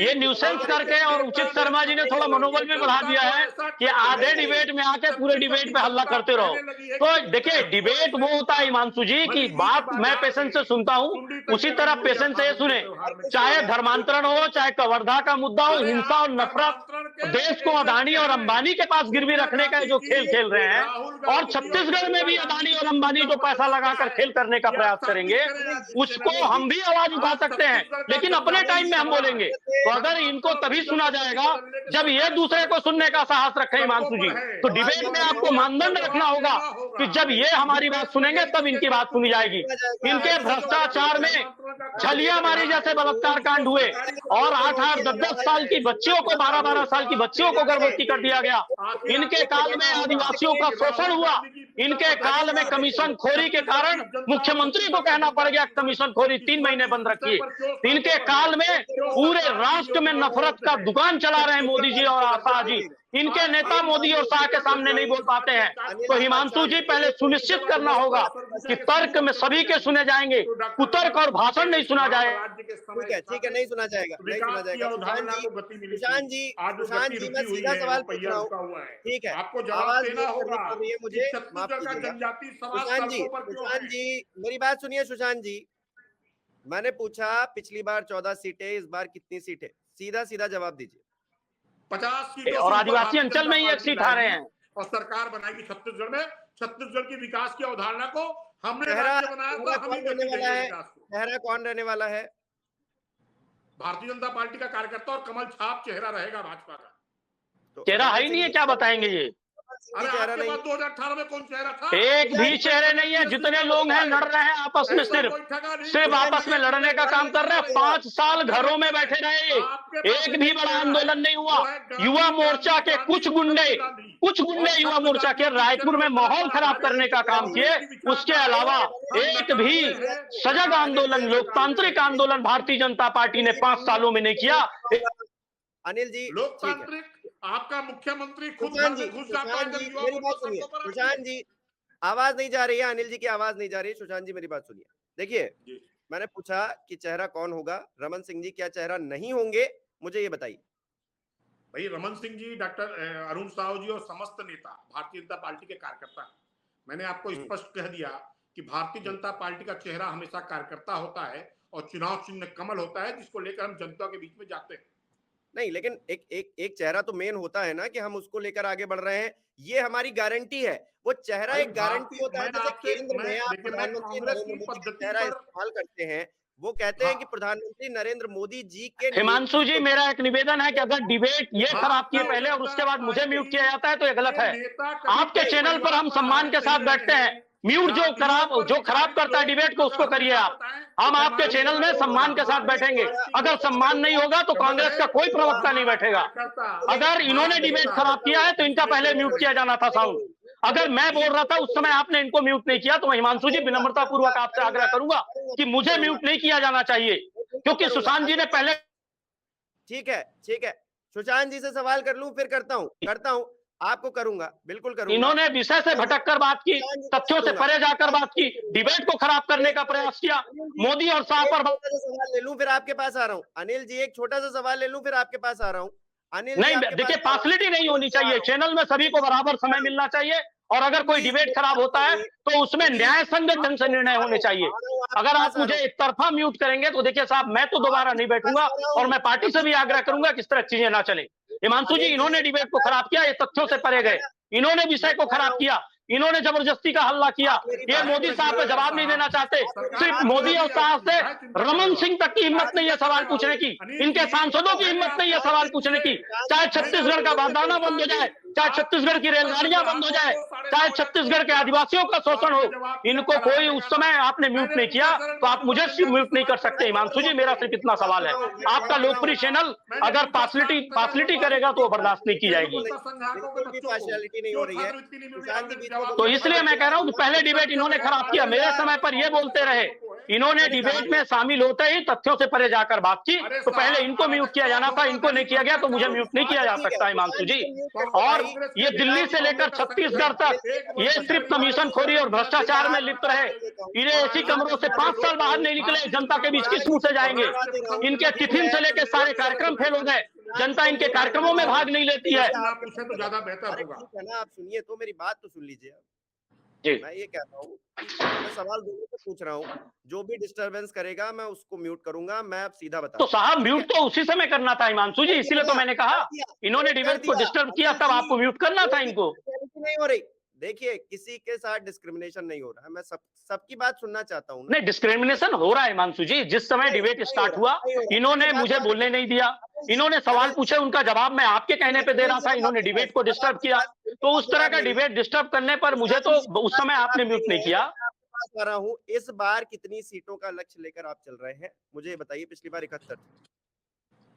ये न्यूसेंस करके, और उचित शर्मा जी ने थोड़ा मनोबल भी बढ़ा दिया है कि आधे डिबेट में आके पूरे डिबेट पे हल्ला करते रहो। तो देखिए, डिबेट वो होता है हिमांशु जी की बात मैं पेशेंस से सुनता हूँ, उसी तरह पेशेंस से सुने। चाहे धर्मांतरण हो, चाहे कवर्धा का मुद्दा हो, हिंसा और नफरत, देश को अदानी और अंबानी के पास गिरवी रखने का जो खेल खेल रहे हैं, और छत्तीसगढ़ में भी अदानी और अंबानी जो पैसा लगाकर खेल करने का प्रयास करेंगे, उसको हम भी आवाज उठा सकते हैं, लेकिन अपने टाइम में हम बोलेंगे। तो अगर इनको तभी सुना जाएगा जब ये दूसरे को सुनने का साहस रखें हिमांशु जी। तो डिबेट में आपको मानदंड रखना होगा कि जब ये हमारी बात सुनेंगे तब इनकी बात सुनी जाएगी। इनके भ्रष्टाचार में छलियामारी जैसे बलात्कार कांड हुए, और 8-8, 10-10 साल की बच्चियों को, 12-12 साल की बच्चियों को गर्भवती कर दिया गया। इनके काल में आदिवासियों का शोषण हुआ। इनके काल में कमीशन खोरी के कारण मुख्यमंत्री को कहना पड़ गया कमीशन खोरी 3 महीने बंद रखिए। इनके काल में पूरे राष्ट्र में नफरत का दुकान चला रहे हैं मोदी जी और शाह जी। इनके नेता मोदी और शाह के सामने नहीं बोल पाते हैं। तो हिमांशु जी, पहले सुनिश्चित करना होगा कि तर्क में सभी के सुने जाएंगे, कुतर्क और भाषण नहीं सुना जाएगा। ठीक है, नहीं सुना जाएगा, नहीं सुना जाएगा। सुशांत जी मैं सीधा सवाल पूछ रहा हूँ, ठीक है, आपको जवाब देना होगा। मुझे माफ कीजिएगा। सुशांत जी मेरी बात सुनिए। सुशांत जी, मैंने पूछा पिछली बार 14 सीटें, इस बार कितनी सीटें? सीधा सीधा जवाब दीजिए। 50 सीटों और से ऊपर आदिवासी भारतीय अंचल में ही जनता एक पार्टी सीट हारे लाएगी हैं। और सरकार बनाएगी छत्तीसगढ़ में। छत्तीसगढ़ की विकास की अवधारणा को हमने चेहरा राज्य बनाया था, हम ही कौन रहने गति वाला देंगे है? विकास को। चेहरा कौन रहने वाला है? भारतीय जनता पार्टी का कार्यकर्ता और कमल छाप चेहरा रहेगा भाजपा का। तो चेहरा रमन है ही सिंह नहीं है, जी क्या बताएंगे ये? अरे चेहरा आपके नहीं, पास 2018 में कौन चेहरा था? एक भी चेहरे नहीं है। जितने लोग हैं लड़ रहे हैं आपस में, ऐसा कोई ठगा नहीं। सिर्फ आपस में लड़ने का काम कर रहे हैं। 5 साल घरों में बैठे रहे, एक भी बड़ा आंदोलन नहीं हुआ। युवा मोर्चा के कुछ गुंडे युवा मोर्चा के रायपुर में माहौल खराब करने का काम किए। उसके अलावा एक भी सजग आंदोलन, लोकतांत्रिक आंदोलन भारतीय जनता पार्टी ने 5 सालों में नहीं किया। अनिल जी, लोकतांत्रिक आपका मुख्यमंत्री खुद सुशांत जी, घुस जाता है। जब युवा मेरी बात मोर्चा सुनिए। सड़कों पर आती है। सुशांत जी, आवाज नहीं जा रही है, अनिल जी की आवाज नहीं जा रही है। सुशांत जी मेरी बात सुनिए। देखिए, जी। मैंने पूछा कि चेहरा कौन होगा, रमन सिंह जी क्या चेहरा नहीं होंगे, मुझे ये बताइए। भाई रमन सिंह जी, डॉक्टर अरुण साहू जी और समस्त नेता भारतीय जनता पार्टी के कार्यकर्ता हैं। मैंने आपको स्पष्ट कह दिया कि भारतीय जनता पार्टी का चेहरा हमेशा कार्यकर्ता होता है और चुनाव चिन्ह कमल होता है, जिसको लेकर हम जनता के बीच में जाते हैं। नहीं, लेकिन एक चेहरा तो मेन होता है ना कि हम उसको लेकर आगे बढ़ रहे हैं, ये हमारी गारंटी है। वो चेहरा एक गारंटी होता है। जैसे केंद्र में आप प्रधानमंत्री नरेंद्र मोदी का चेहरा इस्तेमाल करते हैं, वो कहते हैं कि प्रधानमंत्री नरेंद्र मोदी जी के। हिमांशु जी, मेरा एक निवेदन है कि अगर डिबेट ये खराब किए पहले और उसके बाद मुझे म्यूट किया जाता है तो ये गलत है। आपके चैनल पर हम सम्मान के साथ बैठते हैं। म्यूट जो खराब करता है डिबेट को, उसको करिए आप। हम आपके चैनल में सम्मान के साथ बैठेंगे। अगर सम्मान नहीं होगा तो कांग्रेस का कोई प्रवक्ता नहीं बैठेगा। अगर इन्होंने डिबेट खराब किया है तो इनका पहले म्यूट किया जाना था साउंड। अगर मैं बोल रहा था उस समय आपने इनको म्यूट नहीं किया, तो मैं हिमांशु जी विनम्रता पूर्वक आपसे आग्रह करूंगा कि मुझे म्यूट नहीं किया जाना चाहिए, क्योंकि सुशांत जी ने पहले। ठीक है, सुशांत जी से सवाल कर लूं, फिर करता हूं, आपको करूंगा, बिल्कुल करूंगा। इन्होंने विषय से भटक कर बात की, तथ्यों से परे जाकर बात की, डिबेट को खराब करने का प्रयास किया। मोदी और शाह पर सवाल ले लूं, फिर आपके पास आ रहा हूं। अनिल जी, एक छोटा सा सवाल ले लूं, फिर आपके पास आ रहा हूं। अनिल नहीं, देखिए, पार्शलिटी नहीं होनी चाहिए। चैनल में सभी को बराबर समय मिलना चाहिए, और अगर कोई डिबेट खराब होता है तो उसमें न्याय संगत ढंग से निर्णय होने चाहिए। अगर आप मुझे एक तरफा म्यूट करेंगे तो देखिए साहब, मैं तो दोबारा नहीं बैठूंगा, और मैं पार्टी से भी आग्रह करूंगा कि इस तरह चीजें ना चले। हिमांशु जी, इन्होंने डिबेट को खराब किया, ये तथ्यों से परे गए। इन्होंने विषय को खराब किया, इन्होंने जबरदस्ती का हल्ला किया। ये मोदी साहब पे जवाब नहीं देना चाहते। सिर्फ मोदी और शाह से रमन सिंह तक की हिम्मत नहीं है सवाल पूछने की, इनके सांसदों की हिम्मत नहीं है सवाल पूछने की। चाहे छत्तीसगढ़ का बारदाना बंद हो जाए, चाहे छत्तीसगढ़ की रेलगाड़ियां बंद हो जाए, चाहे छत्तीसगढ़ के आदिवासियों का शोषण हो, इनको कोई उस समय आपने म्यूट नहीं किया, तो आप मुझे म्यूट नहीं कर सकते। हिमांशु जी, मेरा सिर्फ इतना सवाल है। आपका लोकप्रिय चैनल अगर पार्शलिटी करेगा तो बर्दाश्त नहीं की जाएगी। पार्शियलिटी नहीं हो रही है, तो इसलिए मैं कह रहा हूं कि पहले डिबेट इन्होंने खराब किया, मेरे समय पर ये बोलते रहे। इन्होंने डिबेट में शामिल होते ही तथ्यों से परे जाकर बात की, तो पहले इनको म्यूट किया जाना था। इनको नहीं किया गया तो मुझे म्यूट नहीं किया जा सकता हिमांशु जी। और ये दिल्ली से लेकर छत्तीसगढ़ तक ये सिर्फ कमीशन खोरी और भ्रष्टाचार में लिप्त रहे। इन्हें ऐसी कमरों से 5 साल बाहर नहीं निकले, जनता के बीच किस मुंह से जाएंगे? इनके टिफिन से लेकर सारे कार्यक्रम फेल हो गए, जनता इनके कार्यक्रमों में भाग नहीं लेती है। तो ज्यादा बेहतर होगा। ठीक है ना, आप सुनिए तो, मेरी बात तो सुन लीजिए। जी, मैं ये कहता हूँ, मैं सवाल दोनों से पूछ रहा हूँ, जो भी डिस्टरबेंस करेगा मैं उसको म्यूट करूंगा। मैं अब सीधा बता, तो साहब म्यूट तो उसी समय करना था हिमांशु जी, इसीलिए तो मैंने कहा इन्होंने डिबेट को डिस्टर्ब किया, तब आपको म्यूट करना था इनको। नहीं हो रही। देखिए, किसी के साथ डिस्क्रिमिनेशन नहीं हो रहा है, मैं सबकी बात सुनना चाहता हूँ। नहीं, डिस्क्रिमिनेशन हो रहा है हिमांशु जी। जिस समय डिबेट स्टार्ट हुआ, इन्होंने मुझे बोलने नहीं दिया, इन्होंने सवाल पूछे, उनका जवाब मैं आपके कहने पे दे रहा था, इन्होंने डिबेट को डिस्टर्ब किया। तो उस तरह का डिबेट डिस्टर्ब करने पर मुझे तो उस समय आपने म्यूट नहीं किया। कर रहा हूँ, इस बार कितनी सीटों का लक्ष्य लेकर आप चल रहे हैं, मुझे बताइए। पिछली बार 71,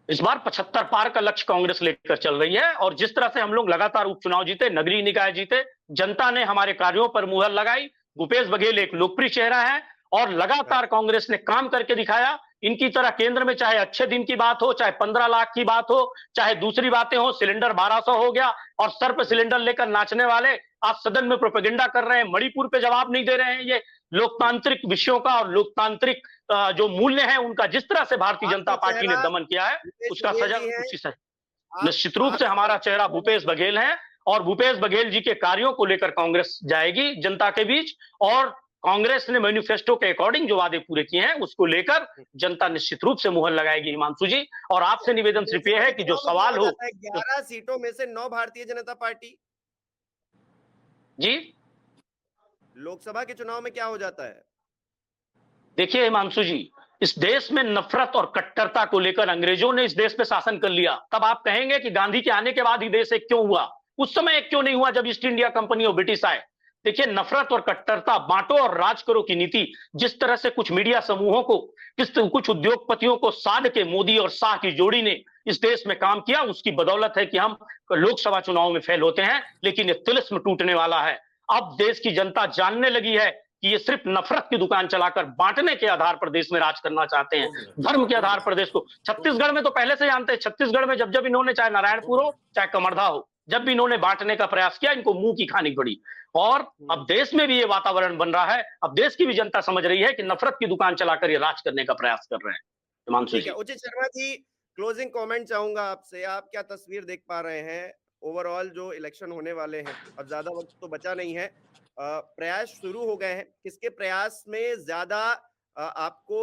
इस बार 75 पार का लक्ष्य कांग्रेस लेकर चल रही है। और जिस तरह से हम लोग लगातार उपचुनाव जीते, नगरीय निकाय जीते, जनता ने हमारे कार्यों पर मुहर लगाई। भूपेश बघेल एक लोकप्रिय चेहरा है और लगातार कांग्रेस ने काम करके दिखाया। इनकी तरह केंद्र में चाहे अच्छे दिन की बात हो, चाहे 15 लाख की बात हो, चाहे दूसरी बातें हो, सिलेंडर 1200 हो गया और सर पे सिलेंडर लेकर नाचने वाले आज सदन में प्रोपेगेंडा कर रहे हैं, मणिपुर पे जवाब नहीं दे रहे हैं। ये लोकतांत्रिक विषयों का और लोकतांत्रिक जो मूल्य है उनका जिस तरह से भारतीय जनता पार्टी ने दमन किया है, उसका सजा उसी से। निश्चित रूप से हमारा चेहरा भूपेश बघेल है और भूपेश बघेल जी के कार्यों को लेकर कांग्रेस जाएगी जनता के बीच। और कांग्रेस ने मैनिफेस्टो के अकॉर्डिंग जो वादे पूरे किए हैं उसको लेकर जनता निश्चित रूप से मुहर लगाएगी हिमांशु जी। और आपसे निवेदन सिर्फ ये है कि जो सवाल हो 11 सीटों में से 9 भारतीय जनता पार्टी। जी लोकसभा के चुनाव में क्या हो जाता है? देखिए हिमांशु जी, इस देश में नफरत और कट्टरता को लेकर अंग्रेजों ने इस देश पे शासन कर लिया। तब आप कहेंगे कि गांधी के आने के बाद ही देश एक क्यों हुआ, उस समय एक क्यों नहीं हुआ जब ईस्ट इंडिया कंपनी और ब्रिटिश आए। देखिए नफरत और कट्टरता, बांटो और राज करो की नीति जिस तरह से कुछ मीडिया समूहों को, कुछ उद्योगपतियों को साध के मोदी और शाह की जोड़ी ने इस देश में काम किया, उसकी बदौलत है कि हम लोकसभा चुनाव में फेल होते हैं। लेकिन ये तिलिस्म टूटने वाला है। अब देश की जनता जानने लगी है कि ये सिर्फ नफरत की दुकान चलाकर बांटने के आधार पर देश में राज करना चाहते हैं, धर्म के आधार पर देश को। छत्तीसगढ़ में तो पहले से जानते हैं, छत्तीसगढ़ में जब इन्होंने चाहे नारायणपुर हो चाहे कमरधा हो, जब भी इन्होंने बांटने का प्रयास किया, इनको मुंह की खानी पड़ी। और अब देश में भी ये वातावरण बन रहा है। अब देश की भी जनता समझ रही है कि नफरत की दुकान चलाकर ये राज करने का प्रयास कर रहे हैं। हिमांशु जी, उचित शर्मा जी, क्लोजिंग कमेंट चाहूंगा आपसे। आप क्या तस्वीर देख पा रहे हैं ओवरऑल जो इलेक्शन होने वाले हैं? अब ज्यादा वक्त तो बचा नहीं है, प्रयास शुरू हो गए हैं। किसके प्रयास में ज्यादा आपको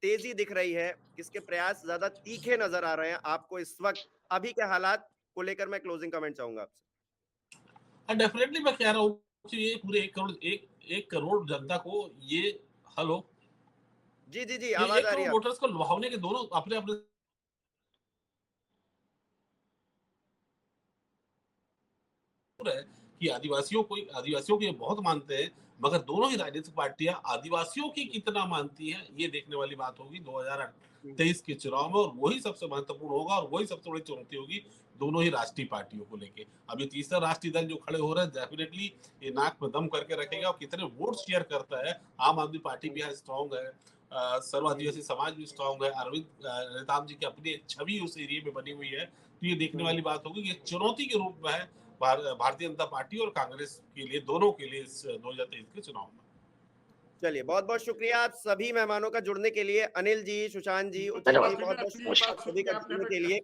तेजी दिख रही है? किसके प्रयास ज्यादा तीखे नजर आ रहे हैं आपको इस वक्त? अभी के हालात को लेकर मैं क्लोजिंग कमेंट चाहूंगा आपसे। डेफिनेटली मैं कह रहा हूँ कि ये पूरे 1 करोड़ जनता को ये हेलो जी जी जी, ये आवाज 1 आ रही करोड़ है। वोटर्स को लुभावने के दोनों अपने अपने है कि आदिवासियों को ये बहुत मानते हैं, मगर दोनों ही राजनीतिक पार्टियां आदिवासियों की कितना मानती हैं, ये देखने वाली बात होगी 2023 के चुनाव में। और वही सबसे महत्वपूर्ण होगा और वही सबसे बड़ी चुनौती होगी दोनों ही राष्ट्रीय पार्टियों को लेके। अब ये तीसरा राष्ट्रीय दल जो खड़े हो रहे हैं, डेफिनेटली ये नाक में दम करके रखेगा। और कितने वोट शेयर करता है, आम आदमी पार्टी भी यहाँ स्ट्रॉन्ग है, सर्व आदिवासी समाज भी स्ट्रॉन्ग है, अरविंद नेताम जी की अपनी छवि उस एरिया में बनी हुई है। तो ये देखने वाली बात होगी कि चुनौती के रूप में है भारतीय जनता पार्टी और कांग्रेस के लिए, दोनों के लिए इस 2023 के चुनाव में। चलिए, बहुत बहुत शुक्रिया आप सभी मेहमानों का जुड़ने के लिए। अनिल जी, सुशांत जी, उचित जी, बहुत बहुत शुक्रिया आप सभी का जुड़ने के लिए।